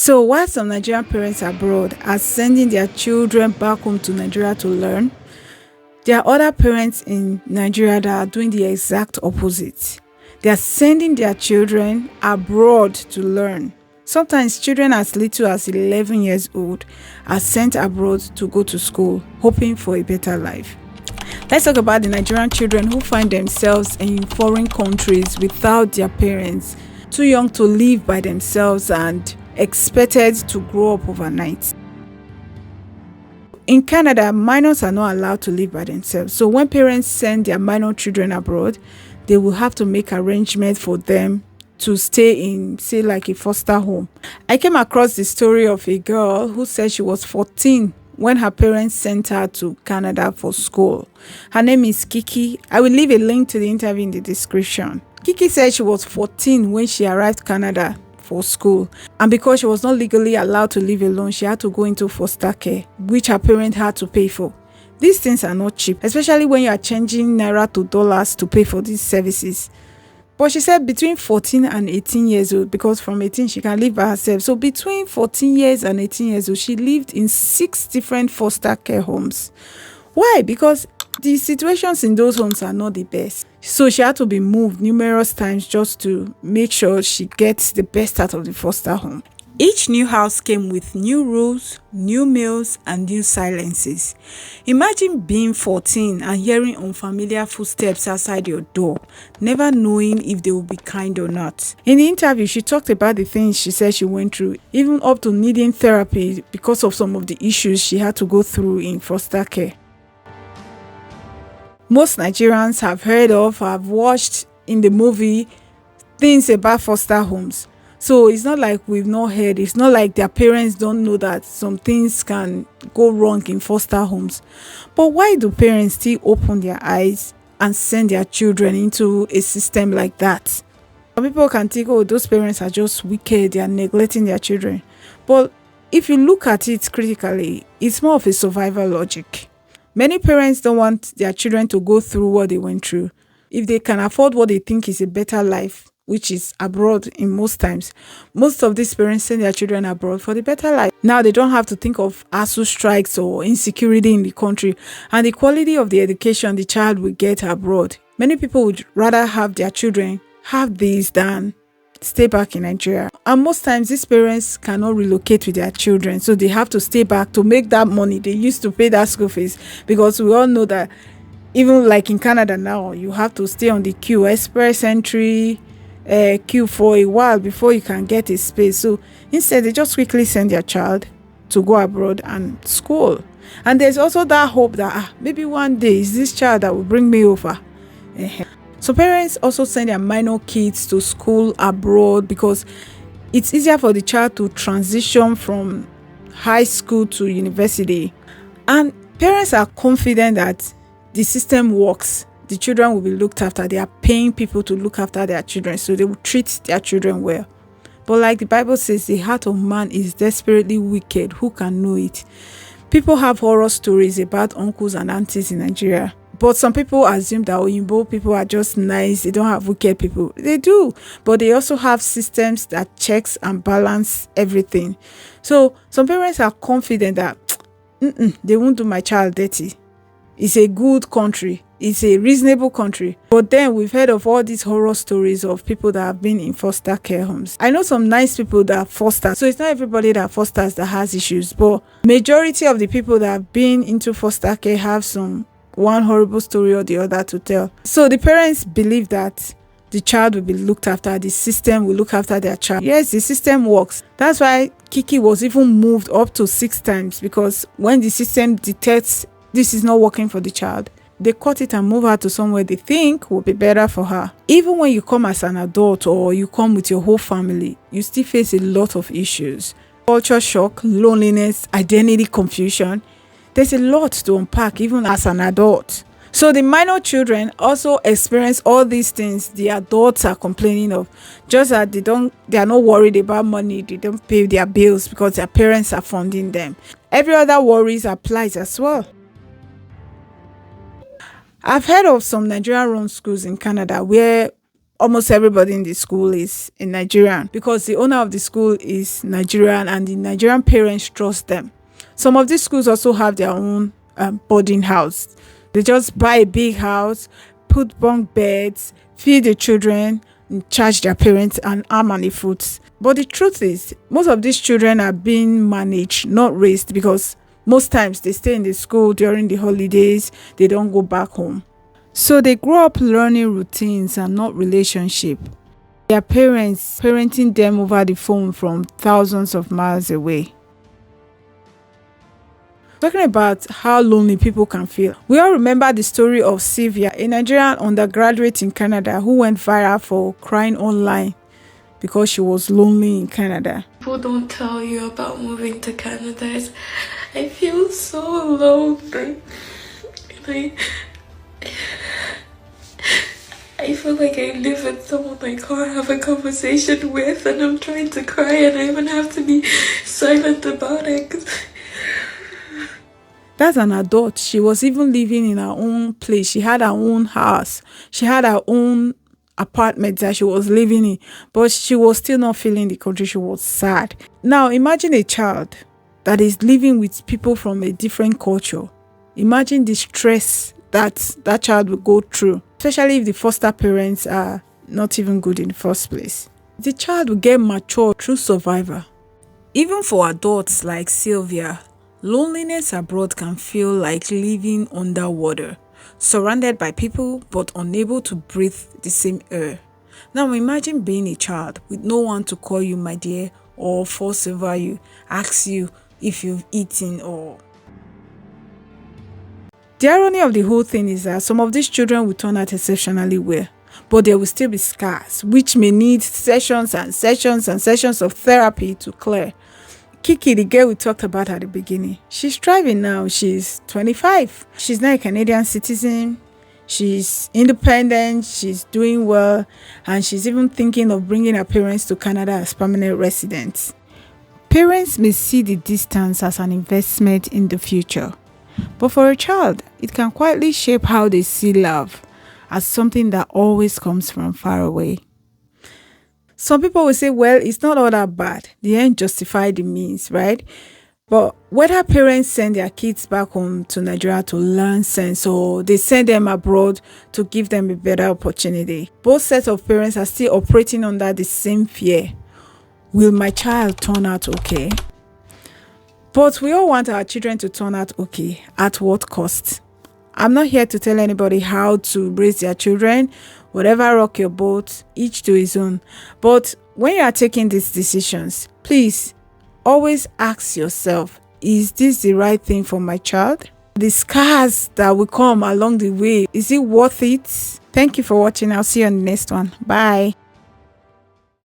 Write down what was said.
So while some Nigerian parents abroad are sending their children back home to Nigeria to learn, there are other parents in Nigeria that are doing the exact opposite. They are sending their children abroad to learn. Sometimes children as little as 11 years old are sent abroad to go to school, hoping for a better life. Let's talk about the Nigerian children who find themselves in foreign countries without their parents, too young to live by themselves and expected to grow up overnight. In Canada, minors are not allowed to live by themselves. So when parents send their minor children abroad, they will have to make arrangements for them to stay in, say, like a foster home. I came across the story of a girl who said she was 14 when her parents sent her to Canada for school. Her name is Kiki. I will leave a link to the interview in the description. Kiki said she was 14 when she arrived Canada for school, and because she was not legally allowed to live alone, she had to go into foster care, which her parents had to pay for. These things are not cheap, especially when you are changing naira to dollars to pay for these services. But she said between 14 and 18 years old, because from 18 she can live by herself. So between 14 years and 18 years old, she lived in 6 different foster care homes. Why? Because the situations in those homes are not the best. So she had to be moved numerous times just to make sure she gets the best out of the foster home. Each new house came with new rules, new meals, and new silences. Imagine being 14 and hearing unfamiliar footsteps outside your door, never knowing if they will be kind or not. In the interview, she talked about the things she said she went through, even up to needing therapy because of some of the issues she had to go through in foster care. Most Nigerians have heard of, have watched in the movie things about foster homes. So it's not like we've not heard. It's not like their parents don't know that some things can go wrong in foster homes. But why do parents still open their eyes and send their children into a system like that? Some people can think, oh, those parents are just wicked, they are neglecting their children. But if you look at it critically, it's more of a survival logic. Many parents don't want their children to go through what they went through. If they can afford what they think is a better life, which is abroad in most times, most of these parents send their children abroad for the better life. Now they don't have to think of ASU strikes or insecurity in the country and the quality of the education the child will get abroad. Many people would rather have their children have this than stay back in Nigeria. And most times these parents cannot relocate with their children, so they have to stay back to make that money they used to pay that school fees, because we all know that even like in Canada now, you have to stay on the queue, express entry, queue for a while before you can get a space. So instead they just quickly send their child to go abroad and school. And there's also that hope that maybe one day is this child that will bring me over. So parents also send their minor kids to school abroad because it's easier for the child to transition from high school to university. And parents are confident that the system works. The children will be looked after. They are paying people to look after their children, so they will treat their children well. But like the Bible says, the heart of man is desperately wicked. Who can know it? People have horror stories about uncles and aunties in Nigeria. But some people assume that Oyinbo people are just nice. They don't have wicked people. They do. But they also have systems that checks and balance everything. So some parents are confident that they won't do my child dirty. It's a good country. It's a reasonable country. But then we've heard of all these horror stories of people that have been in foster care homes. I know some nice people that foster. So it's not everybody that fosters that has issues. But majority of the people that have been into foster care have one horrible story or the other to tell. So the parents believe that the child will be looked after. The system will look after their child. Yes, the system works. That's why Kiki was even moved up to 6 times, because when the system detects this is not working for the child, they cut it and move her to somewhere they think will be better for her. Even when you come as an adult or you come with your whole family, you still face a lot of issues. Culture shock, loneliness, identity confusion. There's a lot to unpack even as an adult. So the minor children also experience all these things the adults are complaining of. Just that they are not worried about money. They don't pay their bills because their parents are funding them. Every other worries applies as well. I've heard of some Nigerian run schools in Canada where almost everybody in the school is a Nigerian because the owner of the school is Nigerian and the Nigerian parents trust them. Some of these schools also have their own boarding house. They just buy a big house, put bunk beds, feed the children, and charge their parents an arm and a foot. But the truth is, most of these children are being managed, not raised, because most times they stay in the school during the holidays, they don't go back home. So they grow up learning routines and not relationship. Their parents parenting them over the phone from thousands of miles away. Talking about how lonely people can feel. We all remember the story of Sylvia, a Nigerian undergraduate in Canada who went viral for crying online because she was lonely in Canada. People don't tell you about moving to Canada. I feel so alone. I feel like I live with someone I can't have a conversation with, and I'm trying to cry and I even have to be silent about it. That's an adult. She was even living in her own place. She had her own house. She had her own apartment that she was living in, but she was still not feeling the country. She was sad. Now imagine a child that is living with people from a different culture. Imagine the stress that child will go through, especially if the foster parents are not even good in the first place. The child will get mature through survival. Even for adults like Sylvia, loneliness abroad can feel like living underwater, surrounded by people but unable to breathe the same air. Now imagine being a child with no one to call you my dear or fuss over you, ask you if you've eaten or... The irony of the whole thing is that some of these children will turn out exceptionally well, but there will still be scars, which may need sessions and sessions and sessions of therapy to clear. Kiki, the girl we talked about at the beginning, she's thriving now. She's 25. She's now a Canadian citizen. She's independent. She's doing well. And she's even thinking of bringing her parents to Canada as permanent residents. Parents may see the distance as an investment in the future. But for a child, it can quietly shape how they see love as something that always comes from far away. Some people will say, well, it's not all that bad. The end justify the means, right? But whether parents send their kids back home to Nigeria to learn sense or they send them abroad to give them a better opportunity, both sets of parents are still operating under the same fear. Will my child turn out okay? But we all want our children to turn out okay. At what cost? I'm not here to tell anybody how to raise their children. Whatever rock your boat, each to his own. But when you are taking these decisions, please always ask yourself, is this the right thing for my child? The scars that will come along the way, is it worth it? Thank you for watching. I'll see you on the next one. Bye.